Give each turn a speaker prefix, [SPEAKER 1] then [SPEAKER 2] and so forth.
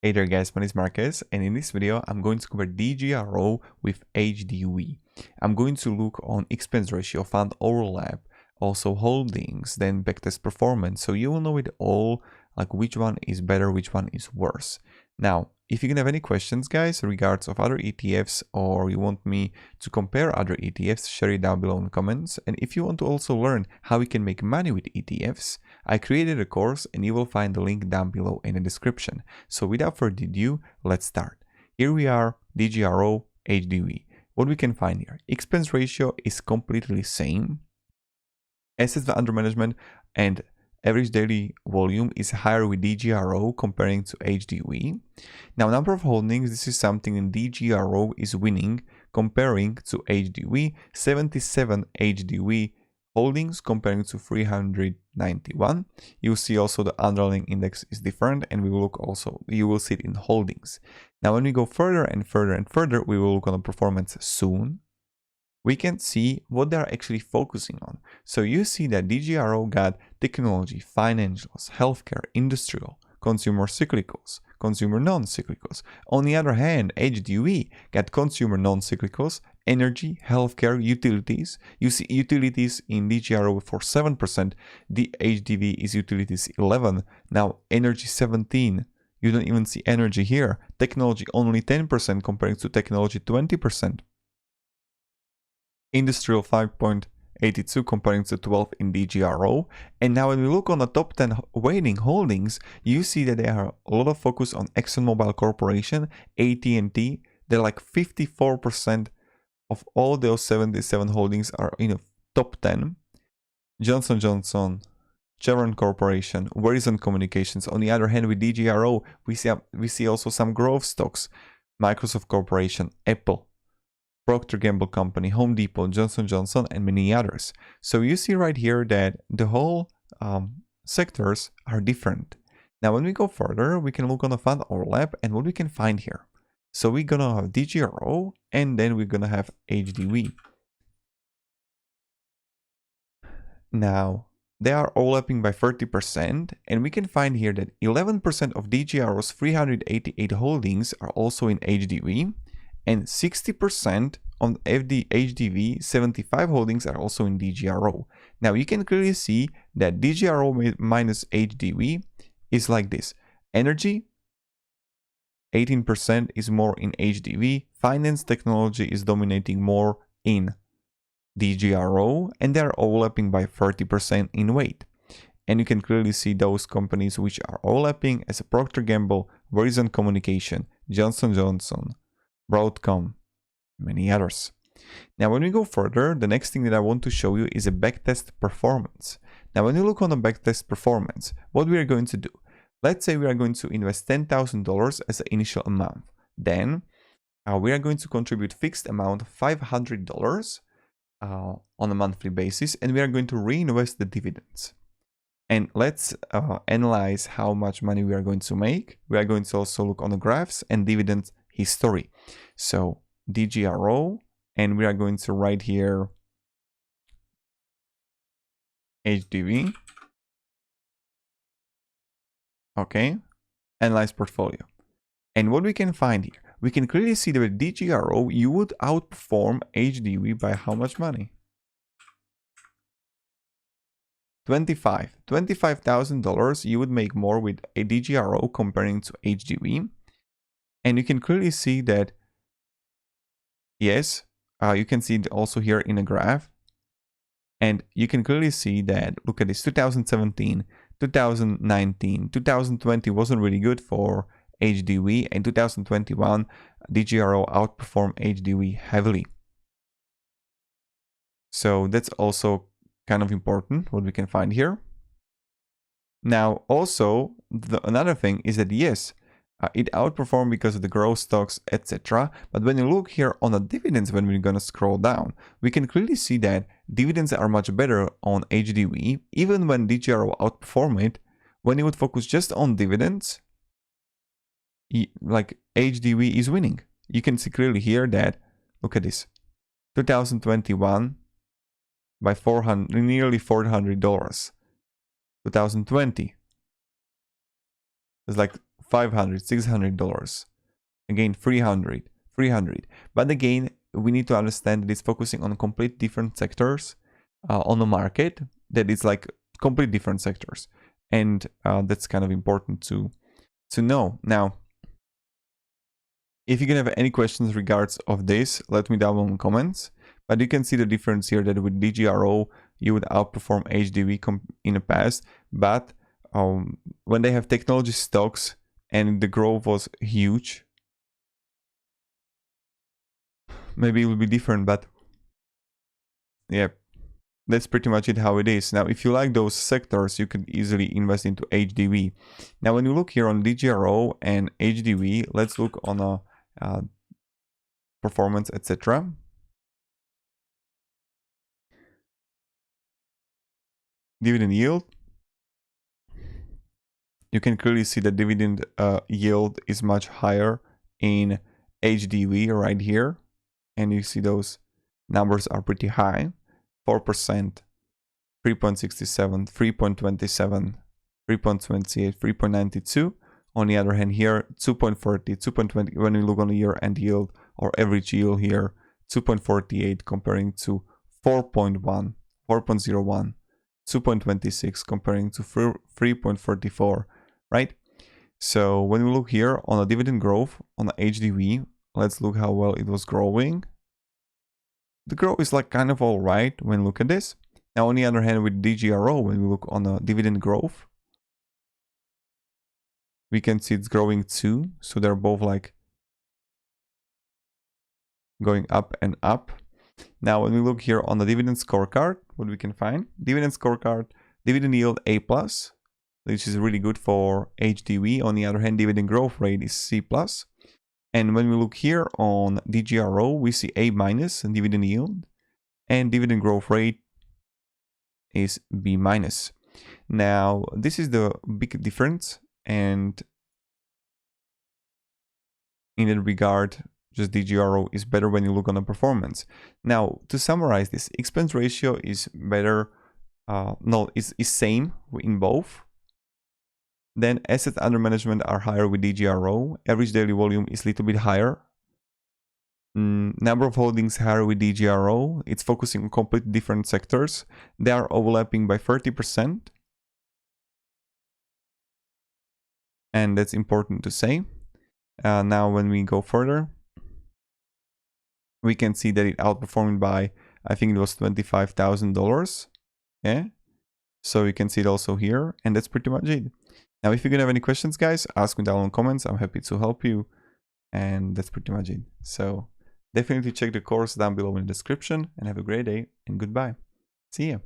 [SPEAKER 1] Hey there guys, my name is Marcus, and in this video I'm going to cover DGRO with HDV. I'm going to look on expense ratio, fund overlap, also holdings, then backtest performance, so you will know it all, like which one is better, which one is worse. Now, if you can have any questions guys regards of other ETFs, or you want me to compare other ETFs, share it down below in the comments. And if you want to also learn how we can make money with ETFs, I created a course and you will find the link down below in the description. So without further ado, let's start. Here we are, DGRO, HDV. What we can find here, expense ratio is completely same. Assets under management and average daily volume is higher with DGRO comparing to HDV. Now, number of holdings, this is something in DGRO is winning comparing to HDV. 77 HDV holdings comparing to 391. You see also the underlying index is different, and we will look also, you will see it in holdings. Now, when we go further and further and further, we will look on the performance soon. We can see what they're actually focusing on. So you see that DGRO got technology, financials, healthcare, industrial, consumer cyclicals, consumer non-cyclicals. On the other hand, HDV got consumer non-cyclicals, energy, healthcare, utilities. You see utilities in DGRO for 7%, the HDV is utilities 11, now energy 17. You don't even see energy here. Technology only 10% comparing to technology 20%. Industrial 5.82 comparing to 12 in DGRO. And now when we look on the top 10 weighting holdings, you see that there are a lot of focus on ExxonMobil Corporation, AT&T. They're like 54% of all those 77 holdings are in the top 10. Johnson & Johnson, Chevron Corporation, Verizon Communications. On the other hand, with DGRO, we see also some growth stocks, Microsoft Corporation, Apple, Procter & Gamble Company, Home Depot, Johnson & Johnson, and many others. So you see right here that the whole sectors are different. Now, when we go further, we can look on the fund overlap and what we can find here. So we're going to have DGRO and then we're going to have HDV. Now, they are overlapping by 30%, and we can find here that 11% of DGRO's 388 holdings are also in HDV, and 60% on HDV 75 holdings are also in DGRO. Now you can clearly see that DGRO minus HDV is like this. Energy, 18% is more in HDV. Finance technology is dominating more in DGRO, and they are overlapping by 30% in weight. And you can clearly see those companies which are overlapping as a Procter & Gamble, Verizon Communication, Johnson & Johnson, Broadcom, many others. Now, when we go further, the next thing that I want to show you is a backtest performance. Now, when you look on the backtest performance, what we are going to do, let's say we are going to invest $10,000 as an initial amount. Then we are going to contribute fixed amount of $500 on a monthly basis, and we are going to reinvest the dividends. And let's analyze how much money we are going to make. We are going to also look on the graphs and dividend history. So DGRO, and we are going to write here HDV. Okay, analyze portfolio. And what we can find here, we can clearly see that with DGRO, you would outperform HDV by how much money? $25,000 you would make more with a DGRO comparing to HDV. And you can clearly see that, yes, you can see it also here in a graph. And you can clearly see that, look at this, 2017, 2019, 2020 wasn't really good for HDV, and 2021, DGRO outperformed HDV heavily. So that's also kind of important, what we can find here. Now, also, another thing is that, yes, it outperformed because of the growth stocks, etc. But when you look here on the dividends, when we're going to scroll down, we can clearly see that dividends are much better on HDV, even when DGRO outperformed it. When you would focus just on dividends, like HDV is winning. You can see clearly here that, look at this, 2021 by nearly $400. 2020 is like $500, $600. Again, 300, 300. But again, we need to understand that it's focusing on complete different sectors on the market, that it's like complete different sectors. And that's kind of important to know. Now, if you can have any questions regards of this, let me down in the comments. But you can see the difference here that with DGRO, you would outperform HDV in the past. But when they have technology stocks and the growth was huge, maybe it will be different. But yeah, that's pretty much it how it is. Now, if you like those sectors, you could easily invest into HDV. Now, when you look here on DGRO and HDV, let's look on a performance, etc. Dividend yield. You can clearly see the dividend yield is much higher in HDV right here. And you see those numbers are pretty high. 4%, 3.67, 3.27, 3.28, 3.92. On the other hand here, 2.40, 2.20, when you look on the year-end yield or average yield here, 2.48 comparing to 4.1, 4.01, 2.26 comparing to 3.44, right? So when we look here on a dividend growth on the HDV, let's look how well it was growing. The growth is like kind of all right when we look at this. Now, on the other hand, with DGRO, when we look on the dividend growth, we can see it's growing too. So they're both like going up and up. Now, when we look here on the dividend scorecard, what we can find, dividend scorecard, dividend yield A+, which is really good for HDV. On the other hand, dividend growth rate is C+. And when we look here on DGRO, we see A- in dividend yield, and dividend growth rate is B-. Now, this is the big difference, and in that regard, just DGRO is better when you look on the performance. Now, to summarize this, expense ratio is better, is same in both. Then assets under management are higher with DGRO. Average daily volume is a little bit higher. Number of holdings higher with DGRO. It's focusing on completely different sectors. They are overlapping by 30%. And that's important to say. Now, when we go further, we can see that it outperformed by, I think it was $25,000. Yeah. So you can see it also here. And that's pretty much it. Now, if you're gonna have any questions, guys, ask me down in the comments. I'm happy to help you. And that's pretty much it. So definitely check the course down below in the description, and have a great day and goodbye. See ya.